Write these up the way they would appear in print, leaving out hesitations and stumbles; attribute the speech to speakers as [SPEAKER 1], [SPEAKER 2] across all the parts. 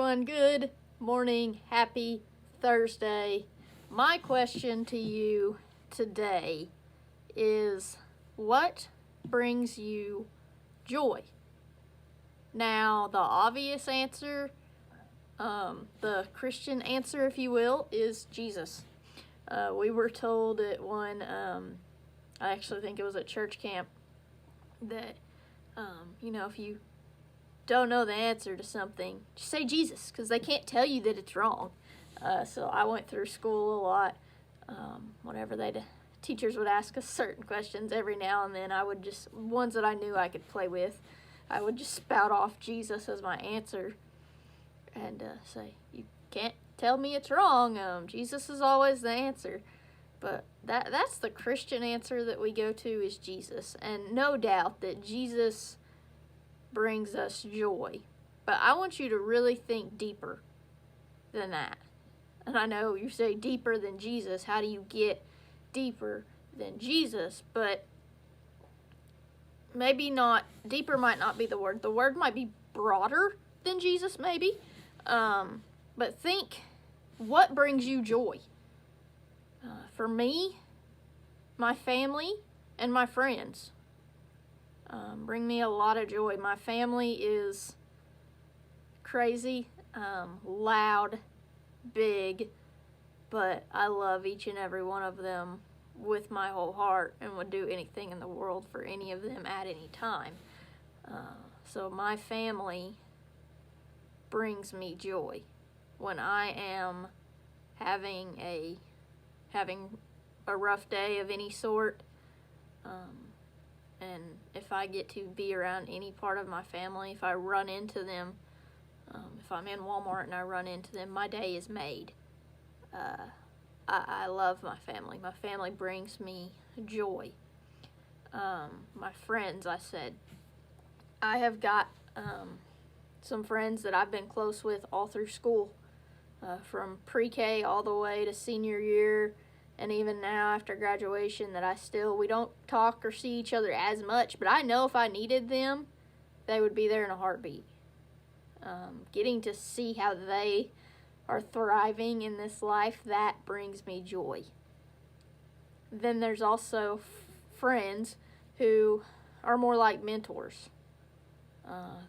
[SPEAKER 1] everyone. Good morning. Happy Thursday. My question to you today is, what brings you joy? Now, the obvious answer, the Christian answer, if you will, is Jesus. We were told at one, I actually think it was at church camp, that, if you don't know the answer to something, just say Jesus, because they can't tell you that it's wrong. So I went through school a lot. Whenever teachers would ask us certain questions, every now and then I would just, ones that I knew I could play with, I would just spout off Jesus as my answer and say, you can't tell me it's wrong. Jesus is always the answer. But that's the Christian answer that we go to, is Jesus. And no doubt that Jesus brings us joy. But I want you to really think deeper than that. And I know you say deeper than Jesus. How do you get deeper than Jesus? But maybe not, deeper might not be the word. The word might be broader than Jesus, maybe. But think, what brings you joy? For me, my family and my friends bring me a lot of joy. My family is crazy, loud, big, but I love each and every one of them with my whole heart and would do anything in the world for any of them at any time. So my family brings me joy. When I am having a rough day of any sort, and if I get to be around any part of my family, if I run into them, if I'm in Walmart and I run into them, my day is made. I love my family. My family brings me joy. My friends, I said, I have got some friends that I've been close with all through school, from pre-K all the way to senior year, and even now after graduation, that we don't talk or see each other as much, but I know if I needed them, they would be there in a heartbeat. Getting to see how they are thriving in this life, that brings me joy. Then there's also friends who are more like mentors.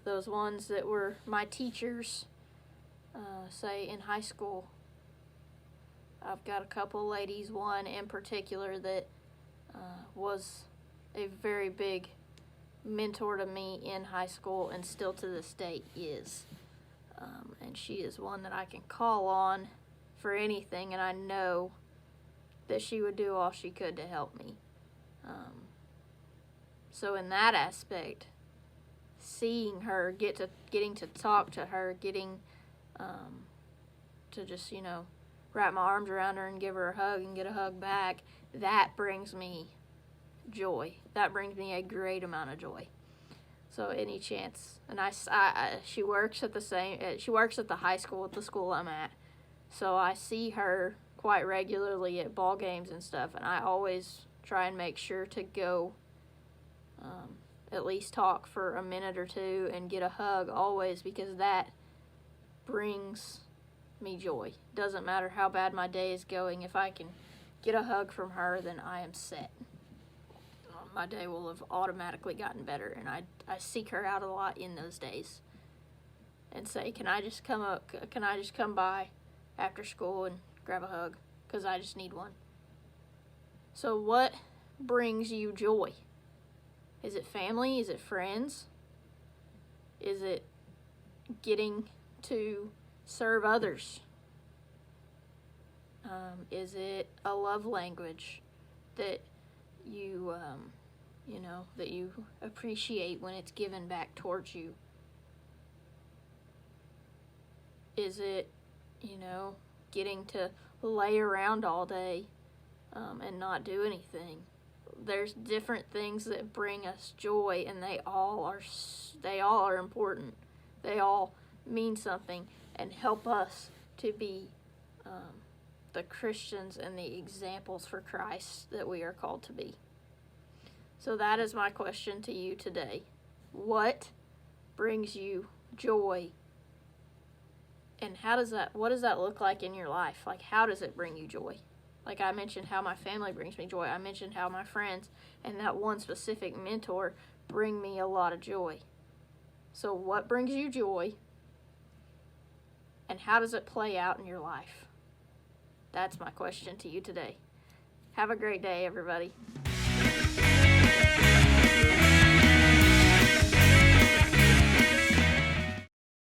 [SPEAKER 1] Those ones that were my teachers, say in high school. I've got a couple ladies, one in particular that was a very big mentor to me in high school and still to this day is. And she is one that I can call on for anything, and I know that she would do all she could to help me. So in that aspect, seeing her, getting to talk to her, getting to just, wrap my arms around her and give her a hug and get a hug back, that brings me joy. That brings me a great amount of joy. So any chance, and she works at the high school at the school I'm at, so I see her quite regularly at ball games and stuff, and I always try and make sure to go at least talk for a minute or two and get a hug always, because that brings me joy. Doesn't matter how bad my day is going, if I can get a hug from her, then I am set. My day will have automatically gotten better, and I seek her out a lot in those days and say, can I just come by after school and grab a hug, because I just need one. So what brings you joy? Is it family? Is it friends? Is it getting to serve others? Is it a love language that you that you appreciate when it's given back towards you? Is it, getting to lay around all day and not do anything? There's different things that bring us joy, and they all are important. They all mean something and help us to be the Christians and the examples for Christ that we are called to be. So that is my question to you today. What brings you joy? And what does that look like in your life? Like, how does it bring you joy? Like I mentioned how my family brings me joy. I mentioned how my friends and that one specific mentor bring me a lot of joy. So what brings you joy? And how does it play out in your life? That's my question to you today. Have a great day, everybody.